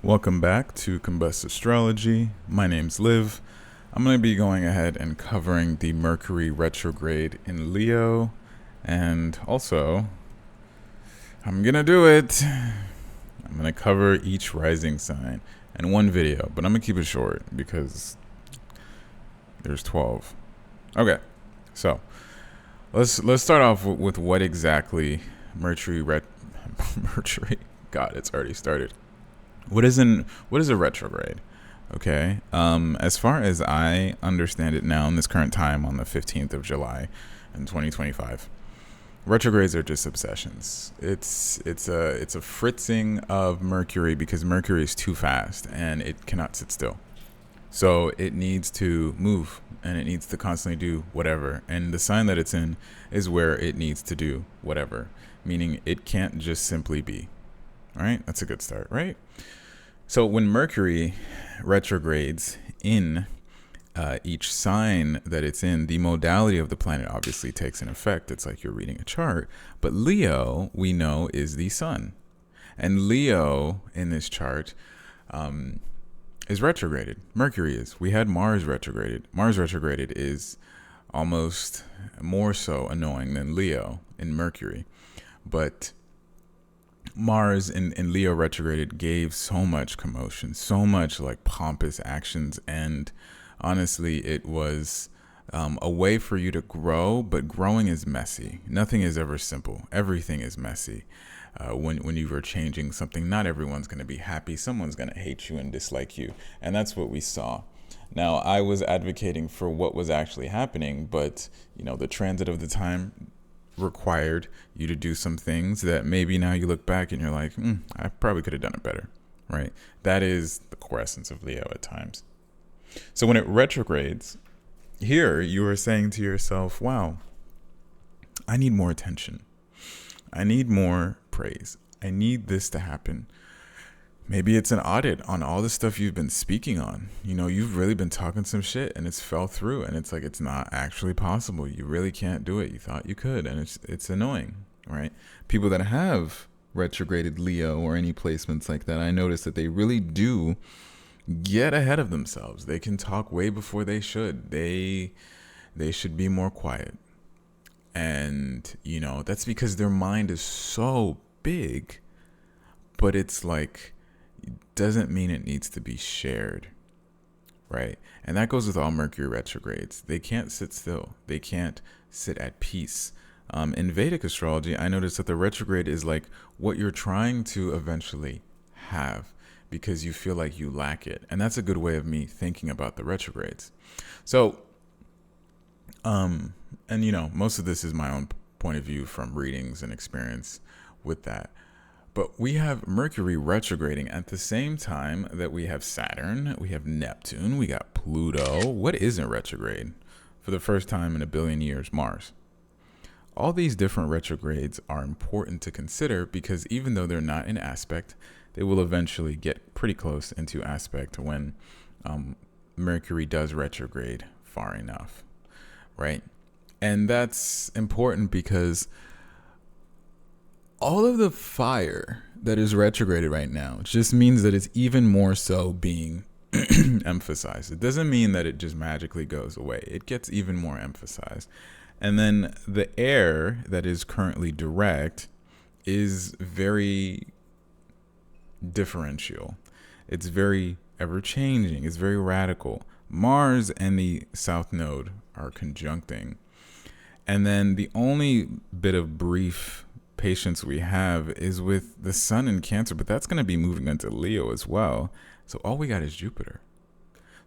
Welcome back to Combust Astrology. My name's Liv. I'm going to be going ahead and covering the Mercury retrograde in Leo, and also I'm going to do it. I'm going to cover each rising sign in one video, but I'm going to keep it short because there's 12. Okay, so let's start off with what exactly Mercury. God, it's already started. What is a retrograde? Okay. As far as I understand it now in this current time on the 15th of July in 2025, retrogrades are just obsessions. It's a fritzing of Mercury because Mercury is too fast and it cannot sit still. So it needs to move and it needs to constantly do whatever. And the sign that it's in is where it needs to do whatever, meaning it can't just simply be. All right, that's a good start, right? So when Mercury retrogrades in each sign that it's in, the modality of the planet obviously takes an effect. It's like you're reading a chart. But Leo, we know, is the sun. And Leo in this chart is retrograded. Mercury is. We had Mars retrograded. Mars retrograded is almost more so annoying than Leo in Mercury. But Mars in Leo retrograded gave so much commotion, so much like pompous actions, and honestly, it was a way for you to grow, but growing is messy. Nothing is ever simple. Everything is messy. When you are changing something, not everyone's going to be happy. Someone's going to hate you and dislike you, and that's what we saw. Now, I was advocating for what was actually happening, but the transit of the time required you to do some things that maybe now you look back and you're like, I probably could have done it better, right? That is the core essence of Leo at times. So when it retrogrades, here you are saying to yourself, wow, I need more attention. I need more praise. I need this to happen. Maybe it's an audit on all the stuff you've been speaking on. You've really been talking some shit and it's fell through and it's like it's not actually possible. You really can't do it. You thought you could, and it's annoying, right? People that have retrograded Leo or any placements like that, I notice that they really do get ahead of themselves. They can talk way before they should. They should be more quiet. And, that's because their mind is so big, but it's like, doesn't mean it needs to be shared, right? And that goes with all Mercury retrogrades. They can't sit still. They can't sit at peace. In Vedic astrology, I noticed that the retrograde is like what you're trying to eventually have because you feel like you lack it. And that's a good way of me thinking about the retrogrades. So, most of this is my own point of view from readings and experience with that. But we have Mercury retrograding at the same time that we have Saturn, we have Neptune, we got Pluto. What isn't retrograde? For the first time in a billion years, Mars. All these different retrogrades are important to consider because even though they're not in aspect, they will eventually get pretty close into aspect when Mercury does retrograde far enough, right? And that's important because all of the fire that is retrograded right now just means that it's even more so being emphasized. It doesn't mean that it just magically goes away. It gets even more emphasized. And then the air that is currently direct is very differential. It's very ever-changing. It's very radical. Mars and the South Node are conjuncting. And then the only bit of brief patience we have is with the sun in Cancer, but that's going to be moving into Leo as well. So all we got is Jupiter.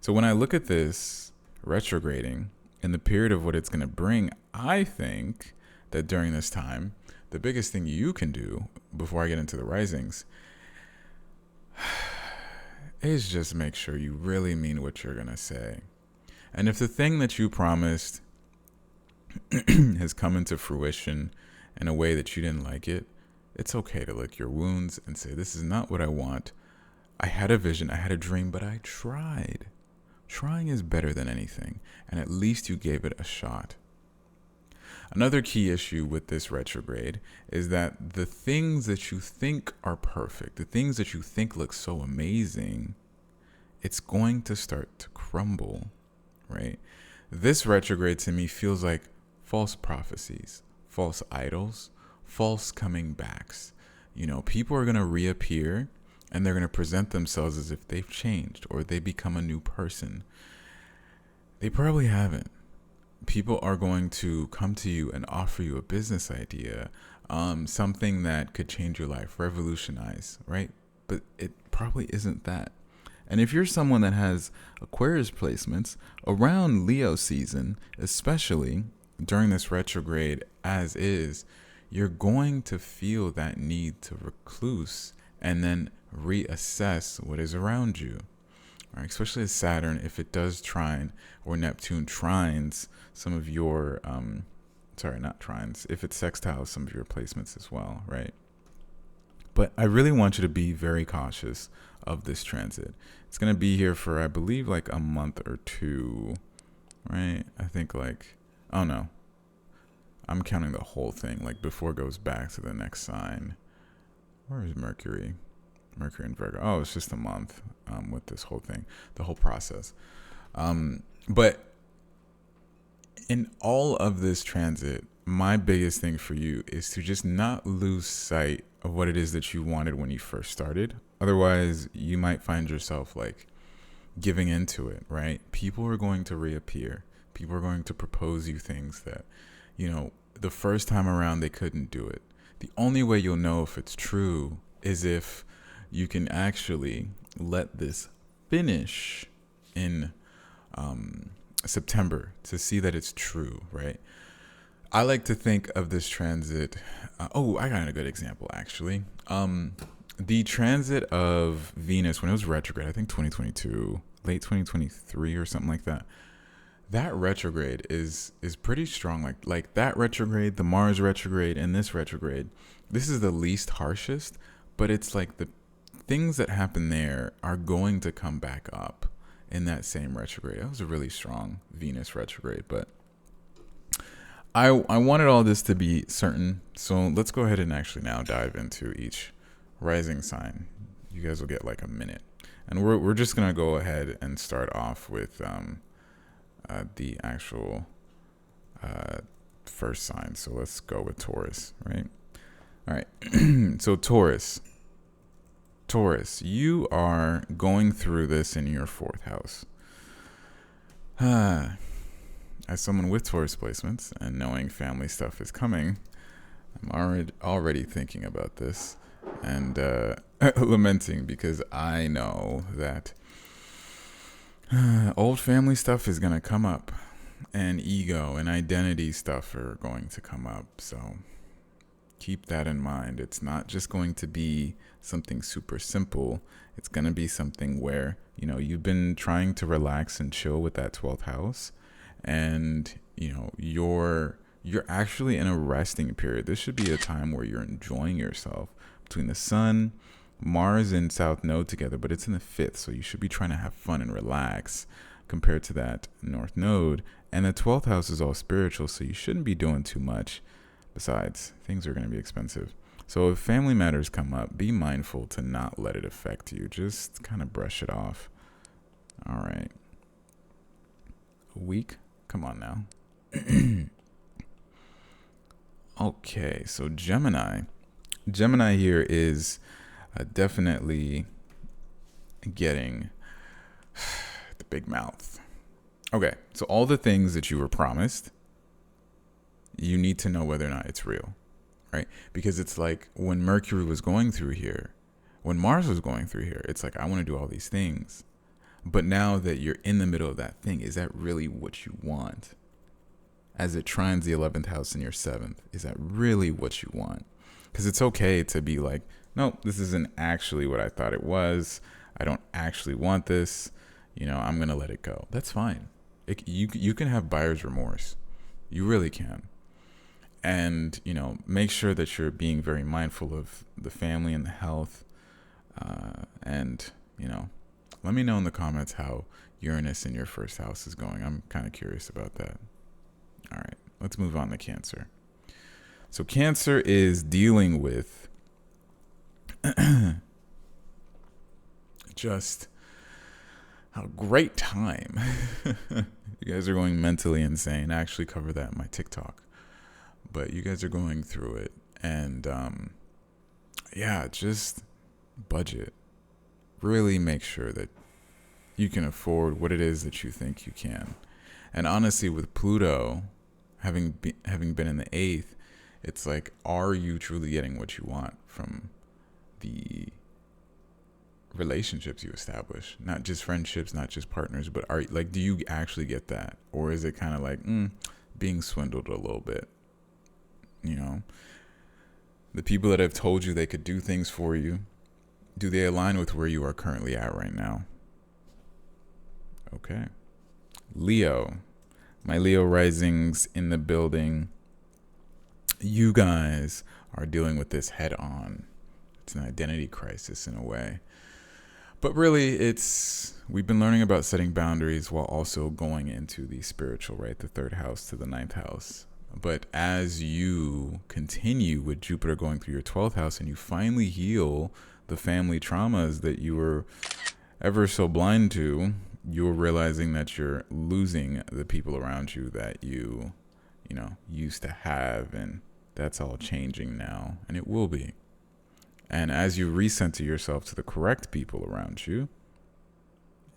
So when I look at this retrograding in the period of what it's going to bring, I think that during this time, the biggest thing you can do before I get into the risings is just make sure you really mean what you're going to say. And if the thing that you promised has come into fruition in a way that you didn't like it, it's okay to lick your wounds and say, this is not what I want. I had a vision, I had a dream, but I tried. Trying is better than anything, and at least you gave it a shot. Another key issue with this retrograde is that the things that you think are perfect, the things that you think look so amazing, it's going to start to crumble, right? This retrograde to me feels like false prophecies, false idols, false coming backs. People are going to reappear and they're going to present themselves as if they've changed or they become a new person. They probably haven't. People are going to come to you and offer you a business idea, something that could change your life, revolutionize, right? But it probably isn't that. And if you're someone that has Aquarius placements around Leo season, especially during this retrograde as is, you're going to feel that need to recluse and then reassess what is around you. Right? Especially as Saturn, if it does trine, or Neptune trines some of your, not trines, if it sextiles some of your placements as well, right? But I really want you to be very cautious of this transit. It's going to be here for, I believe, like a month or two, right? I think oh no, I'm counting the whole thing, like before it goes back to the next sign. Where is Mercury? Mercury and Virgo. Oh, it's just a month with this whole thing, the whole process. But in all of this transit, my biggest thing for you is to just not lose sight of what it is that you wanted when you first started. Otherwise, you might find yourself giving into it, right? People are going to reappear. People are going to propose you things that, the first time around they couldn't do it. The only way you'll know if it's true is if you can actually let this finish in September to see that it's true, right? I like to think of this transit. I got a good example, actually. The transit of Venus when it was retrograde, I think 2022, late 2023 or something like that. That retrograde is pretty strong. Like that retrograde, the Mars retrograde, and this retrograde. This is the least harshest, but it's like the things that happen there are going to come back up in that same retrograde. That was a really strong Venus retrograde, but I wanted all this to be certain. So let's go ahead and actually now dive into each rising sign. You guys will get like a minute, and we're just gonna go ahead and start off with the actual first sign. So let's go with Taurus, right? All right. So Taurus, you are going through this in your fourth house. As someone with Taurus placements and knowing family stuff is coming, I'm already thinking about this and lamenting, because I know that old family stuff is going to come up, and ego and identity stuff are going to come up. So keep that in mind. It's not just going to be something super simple. It's going to be something where, you've been trying to relax and chill with that 12th house, and, you're actually in a resting period. This should be a time where you're enjoying yourself between the sun, Mars and South Node together, but it's in the 5th. So you should be trying to have fun and relax compared to that North Node. And the 12th house is all spiritual, so you shouldn't be doing too much. Besides, things are going to be expensive. So if family matters come up, be mindful to not let it affect you. Just kind of brush it off. All right. A week? Come on now. Okay, so Gemini. Gemini here is definitely getting the big mouth. Okay, so all the things that you were promised, you need to know whether or not it's real, right? Because it's like when Mercury was going through here, when Mars was going through here, it's like, I want to do all these things. But now that you're in the middle of that thing, is that really what you want? As it trines the 11th house in your 7th, is that really what you want? Because it's okay to be like, no, this isn't actually what I thought it was. I don't actually want this. I'm going to let it go. That's fine. You can have buyer's remorse. You really can. And, make sure that you're being very mindful of the family and the health. And, let me know in the comments how Uranus in your first house is going. I'm kind of curious about that. All right. let's move on to Cancer. So Cancer is dealing with just a great time. You guys are going mentally insane. I actually cover that in my TikTok. But you guys are going through it. And just budget. Really make sure that you can afford what it is that you think you can. And honestly, with Pluto having been in the 8th, it's like, are you truly getting what you want from the relationships you establish? Not just friendships, not just partners, but do you actually get that? Or is it kind of like being swindled a little bit? You know, the people that have told you they could do things for you, do they align with where you are currently at right now? Okay. Leo. My Leo risings in the building. You guys are dealing with this head on. It's an identity crisis in a way. But really, we've been learning about setting boundaries while also going into the spiritual, right? The 3rd house to the 9th house. But as you continue with Jupiter going through your 12th house and you finally heal the family traumas that you were ever so blind to, you're realizing that you're losing the people around you that you used to have, and that's all changing now, and it will be. And as you recenter yourself to the correct people around you,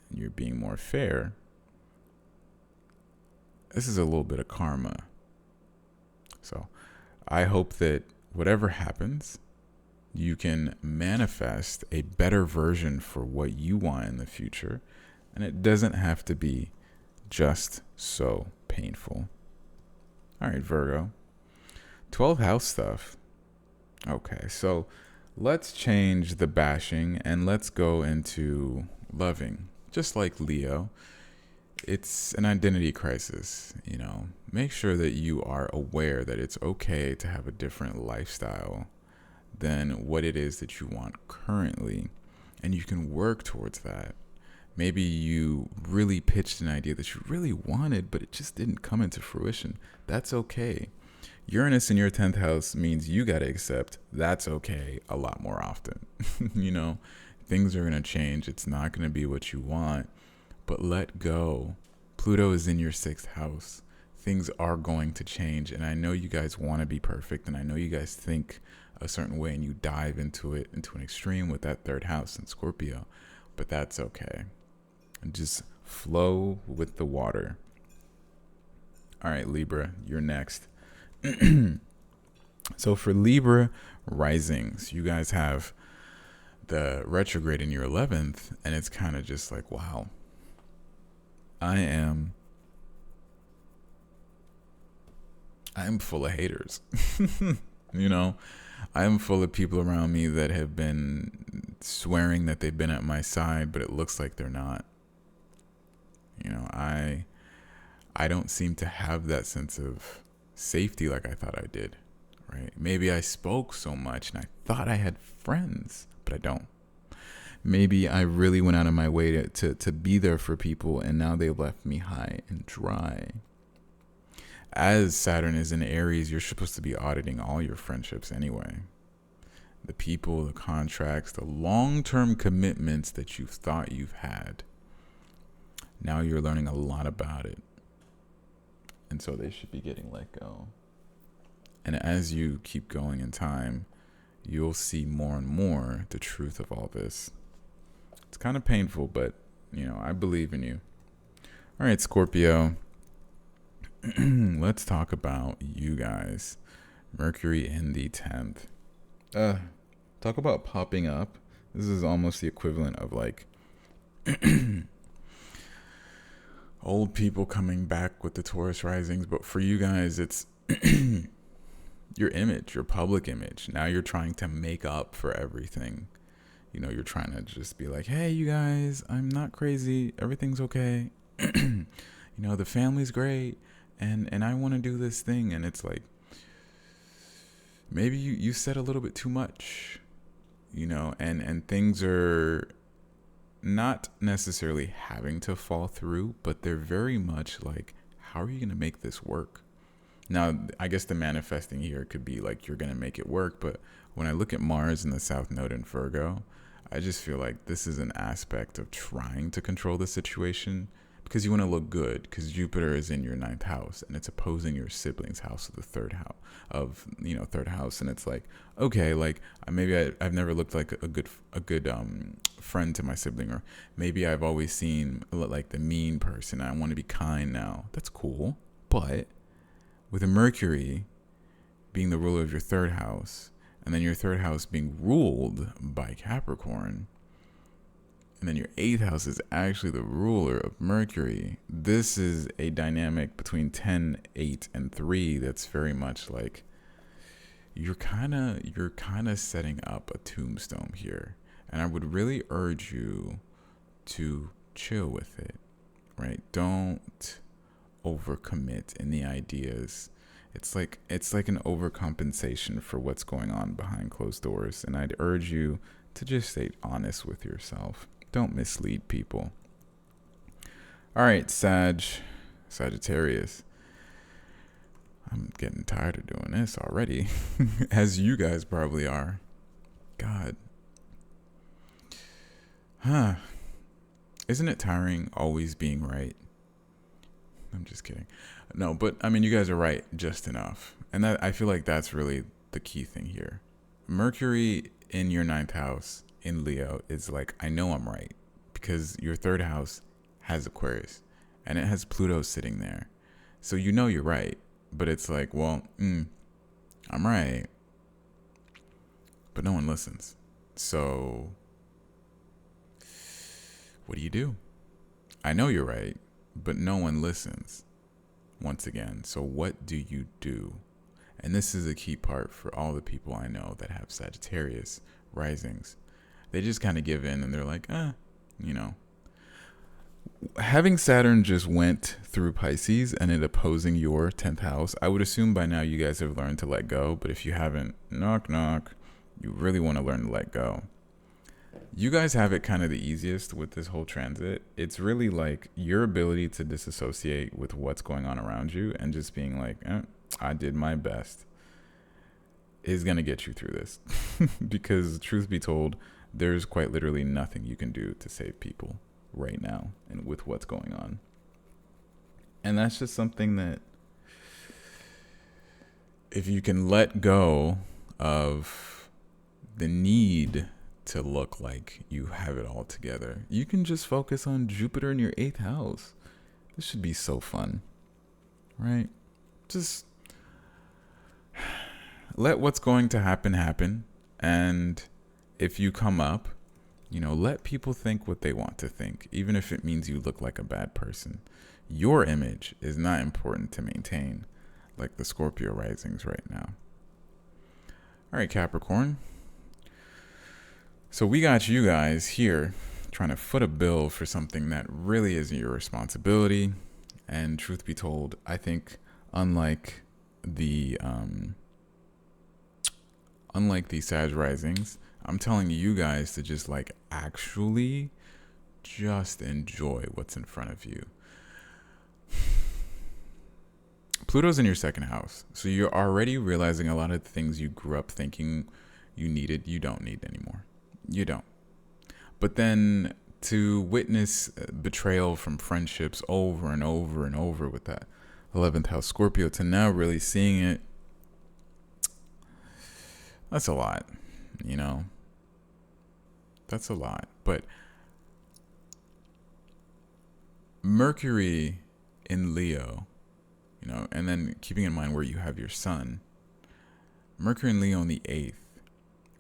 and you're being more fair, this is a little bit of karma. So I hope that whatever happens, you can manifest a better version for what you want in the future. And it doesn't have to be just so painful. All right, Virgo. 12th house stuff. Okay, so let's change the bashing and let's go into loving. Just like Leo, it's an identity crisis. Make sure that you are aware that it's okay to have a different lifestyle than what it is that you want currently, and you can work towards that. Maybe you really pitched an idea that you really wanted, but it just didn't come into fruition. That's okay. Uranus in your 10th house means you got to accept that's okay a lot more often. Things are going to change. It's not going to be what you want, but let go. Pluto is in your 6th house. Things are going to change, and I know you guys want to be perfect, and I know you guys think a certain way, and you dive into it into an extreme with that 3rd house in Scorpio, but that's okay. And just flow with the water. All right, Libra, you're next. So for Libra risings, you guys have the retrograde in your 11th, and it's kind of just like, wow, I am full of haters. I am full of people around me that have been swearing that they've been at my side, but it looks like they're not. I don't seem to have that sense of safety like I thought I did, right? Maybe I spoke so much and I thought I had friends, but I don't. Maybe I really went out of my way to be there for people, and now they left me high and dry. As Saturn is in Aries, you're supposed to be auditing all your friendships anyway. The people, the contracts, the long-term commitments that you thought you've had. Now you're learning a lot about it. And so they should be getting let go. And as you keep going in time, you'll see more and more the truth of all this. It's kind of painful, but, I believe in you. All right, Scorpio. Let's talk about you guys. Mercury in the 10th. Talk about popping up. This is almost the equivalent of like old people coming back with the Taurus risings. But for you guys, it's your image, your public image. Now you're trying to make up for everything. You're trying to just be like, hey, you guys, I'm not crazy. Everything's okay. The family's great. And I want to do this thing. And it's like, maybe you said a little bit too much, and things are not necessarily having to fall through, but they're very much like, how are you going to make this work? Now, I guess the manifesting here could be like you're going to make it work. But when I look at Mars in the South Node in Virgo, I just feel like this is an aspect of trying to control the situation because you want to look good, because Jupiter is in your ninth house and it's opposing your sibling's house of the third house third house. And it's like, okay, like maybe I've never looked like a good friend to my sibling, or maybe I've always seen like the mean person. I want to be kind now. That's cool. But with a Mercury being the ruler of your third house, and then your third house being ruled by Capricorn, and then your eighth house is actually the ruler of Mercury. This is a dynamic between 10, 8, and 3 that's very much like you're kind of setting up a tombstone here. And I would really urge you to chill with it, right? Don't overcommit in the ideas. It's like an overcompensation for what's going on behind closed doors. And I'd urge you to just stay honest with yourself. Don't mislead people. All right, Sagittarius. I'm getting tired of doing this already, as you guys probably are. God. Isn't it tiring always being right? I'm just kidding. No, but I mean, you guys are right just enough. And that, I feel like that's really the key thing here. Mercury in your ninth house in Leo is like, I know I'm right, because your third house has Aquarius and it has Pluto sitting there. So you know you're right, but it's like, well, I'm right, but no one listens. So what do? I know you're right, but no one listens once again. So what do you do? And this is a key part for all the people I know that have Sagittarius risings. They just kind of give in and they're like, having Saturn just went through Pisces and it opposing your 10th house, I would assume by now you guys have learned to let go. But if you haven't, knock, knock, you really want to learn to let go. You guys have it kind of the easiest with this whole transit. It's really like your ability to disassociate with what's going on around you and just being like, I did my best, is going to get you through this. Because truth be told, there's quite literally nothing you can do to save people right now and with what's going on. And that's just something that if you can let go of the need to look like you have it all together, you can just focus on Jupiter in your 8th house. This should be so fun, right? Just let what's going to happen. And if you come up, let people think what they want to think, even if it means you look like a bad person. Your image is not important to maintain, like the Scorpio risings right now. All right, Capricorn. So we got you guys here trying to foot a bill for something that really isn't your responsibility. And truth be told, I think unlike the Sag risings, I'm telling you guys to just actually just enjoy what's in front of you. Pluto's in your 2nd house. So you're already realizing a lot of the things you grew up thinking you needed, you don't need anymore. You don't. But then to witness betrayal from friendships over and over and over with that 11th house Scorpio, to now really seeing it, that's a lot, That's a lot. But Mercury in Leo, and then keeping in mind where you have your sun, Mercury in Leo in the 8th,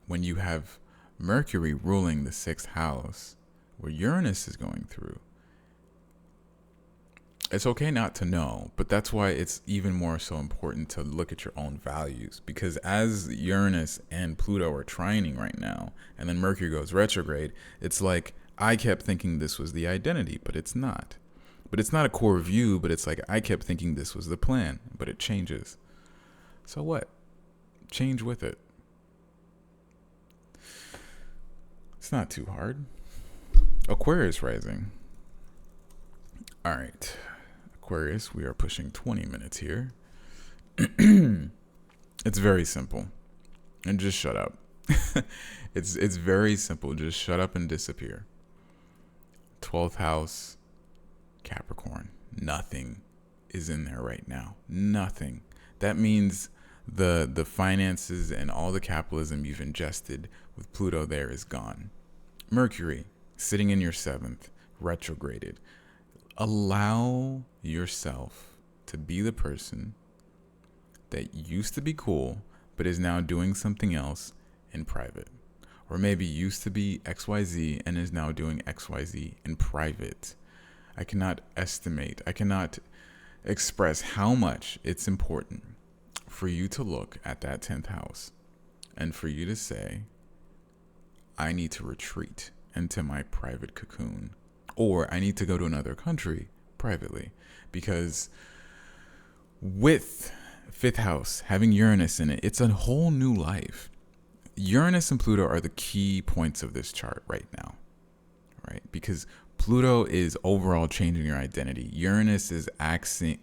when you have Mercury ruling the 6th house, where Uranus is going through. It's okay not to know, but that's why it's even more so important to look at your own values. Because as Uranus and Pluto are trining right now, and then Mercury goes retrograde, it's like, I kept thinking this was the identity, but it's not. But it's not a core view, but it's like, I kept thinking this was the plan, but it changes. So what? Change with it. It's not too hard. Aquarius rising. All right. Aquarius, we are pushing 20 minutes here. It's very simple. And just shut up. It's very simple. Just shut up and disappear. 12th house, Capricorn. Nothing is in there right now. Nothing. That means the finances and all the capitalism you've ingested with Pluto there is gone. Mercury, sitting in your 7th, retrograded. Allow yourself to be the person that used to be cool, but is now doing something else in private. Or maybe used to be XYZ and is now doing XYZ in private. I cannot express how much it's important for you to look at that 10th house and for you to say, I need to retreat into my private cocoon, or I need to go to another country privately. Because with 5th house having Uranus in it, it's a whole new life. Uranus and Pluto are the key points of this chart right now, right? Because Pluto is overall changing your identity. Uranus is asking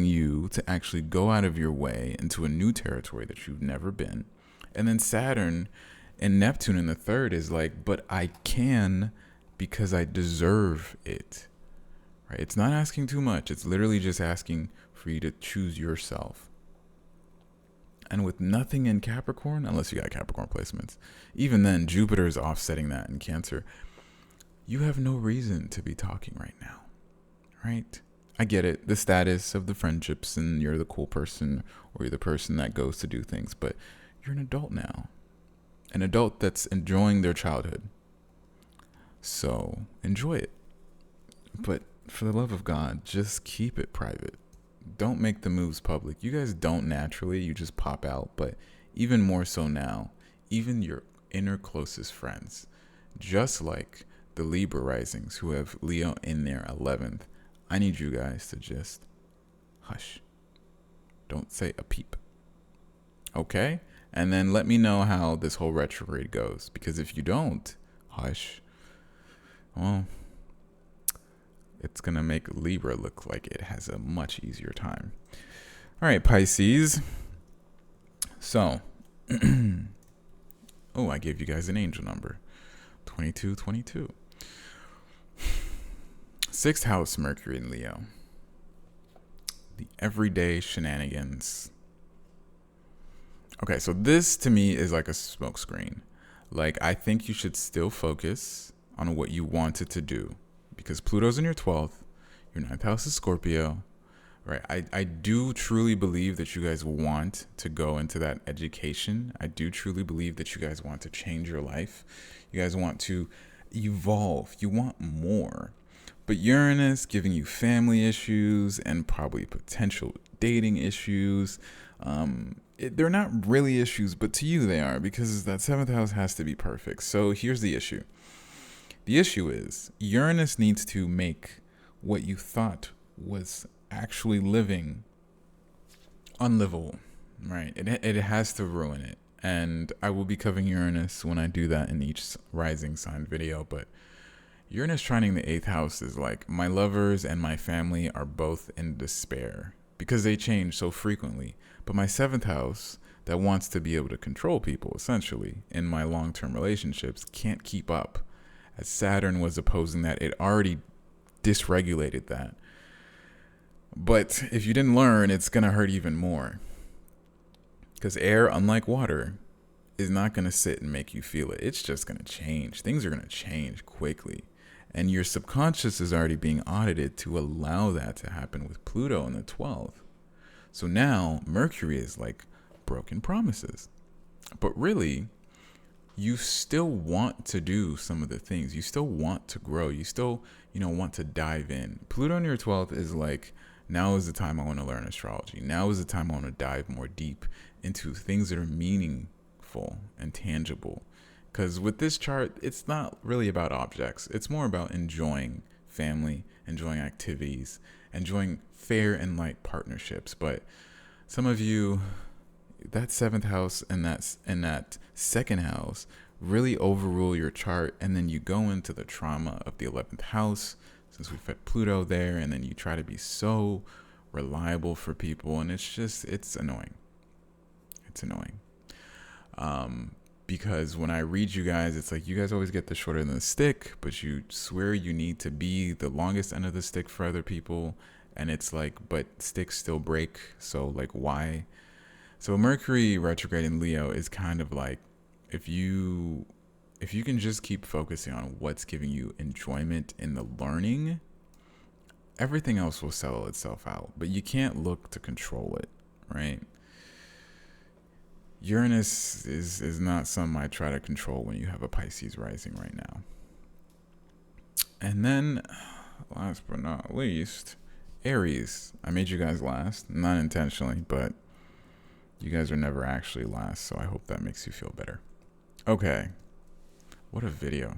you to actually go out of your way into a new territory that you've never been. And then Saturn and Neptune in the 3rd is like, but I can because I deserve it, right? It's not asking too much. It's literally just asking for you to choose yourself. And with nothing in Capricorn, unless you got Capricorn placements, even then, Jupiter is offsetting that in Cancer. You have no reason to be talking right now, right? I get it, the status of the friendships, and you're the cool person, or you're the person that goes to do things, but you're an adult now. An adult that's enjoying their childhood. So enjoy it. But for the love of God, just keep it private. Don't make the moves public. You guys don't naturally, you just pop out. But even more so now, even your inner closest friends, just like the Libra risings who have Leo in their 11th, I need you guys to just hush. Don't say a peep. Okay? And then let me know how this whole retrograde goes. Because if you don't hush, well, it's going to make Libra look like it has a much easier time. All right, Pisces. So, I gave you guys an angel number. 2222. 6th house, Mercury in Leo. The everyday shenanigans. Okay, so this to me is like a smokescreen. Like, I think you should still focus on what you wanted to do. Because Pluto's in your 12th, your 9th house is Scorpio, right? I do truly believe that you guys want to go into that education. I do truly believe that you guys want to change your life. You guys want to evolve. You want more. But Uranus giving you family issues and probably potential dating issues. They're not really issues, but to you they are, because that 7th house has to be perfect. So here's the issue. The issue is Uranus needs to make what you thought was actually living unlivable, right? It has to ruin it. And I will be covering Uranus when I do that in each rising sign video. But Uranus trining the 8th house is like, my lovers and my family are both in despair because they change so frequently. But my 7th house that wants to be able to control people, essentially, in my long-term relationships can't keep up. As Saturn was opposing that, it already dysregulated that. But if you didn't learn, it's going to hurt even more. Because air, unlike water, is not going to sit and make you feel it. It's just going to change. Things are going to change quickly. And your subconscious is already being audited to allow that to happen with Pluto in the 12th. So now Mercury is like broken promises. But really, you still want to do some of the things. You still want to grow. You still, want to dive in. Pluto in your 12th is like, now is the time I want to learn astrology. Now is the time I want to dive more deep into things that are meaningful and tangible. Because with this chart, it's not really about objects. It's more about enjoying family, enjoying activities, enjoying fair and light partnerships. But some of you, that 7th house and that 2nd house really overrule your chart, and then you go into the trauma of the 11th house since we've had Pluto there, and then you try to be so reliable for people, and it's annoying. It's annoying. Because when I read you guys, it's like you guys always get the shorter end of the stick, but you swear you need to be the longest end of the stick for other people. And it's like, but sticks still break. So like, why? So Mercury retrograde in Leo is kind of like, if you can just keep focusing on what's giving you enjoyment in the learning, everything else will settle itself out. But you can't look to control it, right? Uranus is not something I try to control when you have a Pisces rising right now. And then, last but not least, Aries. I made you guys last, not intentionally, but you guys are never actually last, so I hope that makes you feel better. Okay, what a video.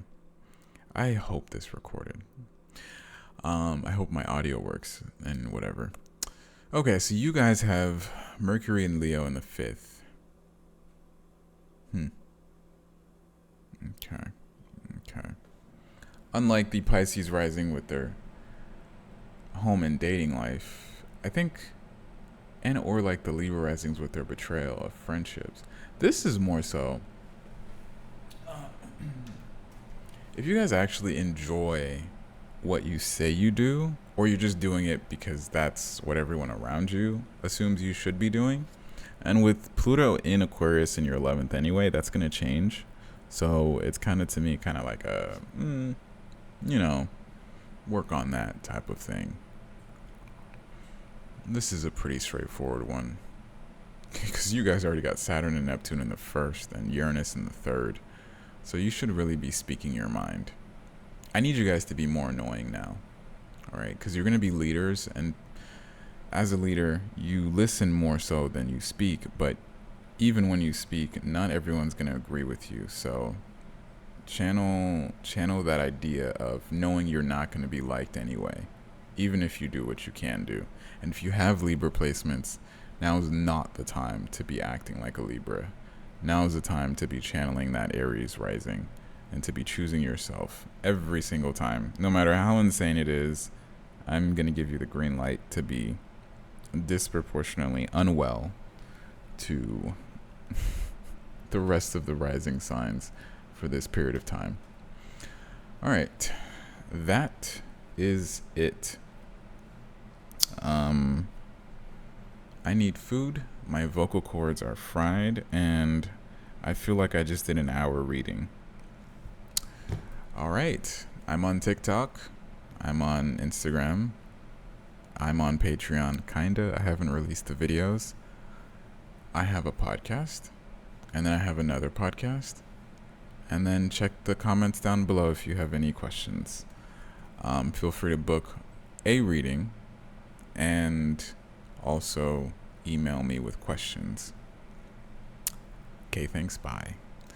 I hope this recorded. I hope my audio works and whatever. Okay, so you guys have Mercury and Leo in the 5th. Okay. Unlike the Pisces rising with their home and dating life, I think, and or like the Libra risings with their betrayal of friendships, this is more so if you guys actually enjoy what you say you do, or you're just doing it because that's what everyone around you assumes you should be doing. And with Pluto in Aquarius in your 11th anyway, that's going to change. So it's kind of, to me, kind of like a, work on that type of thing. This is a pretty straightforward one. Because you guys already got Saturn and Neptune in the 1st and Uranus in the 3rd. So you should really be speaking your mind. I need you guys to be more annoying now. All right? Because you're going to be leaders, and as a leader, you listen more so than you speak, but even when you speak, not everyone's going to agree with you. So channel that idea of knowing you're not going to be liked anyway, even if you do what you can do. And if you have Libra placements, now is not the time to be acting like a Libra. Now is the time to be channeling that Aries rising and to be choosing yourself every single time. No matter how insane it is, I'm going to give you the green light to be disproportionately unwell to the rest of the rising signs for this period of time. All right, that is it. I need food. My vocal cords are fried, and I feel like I just did an hour reading. All right, I'm on TikTok. I'm on Instagram. I'm on Patreon, kinda. I haven't released the videos. I have a podcast, and then I have another podcast. And then check the comments down below if you have any questions. Feel free to book a reading, and also email me with questions. Okay, thanks, bye.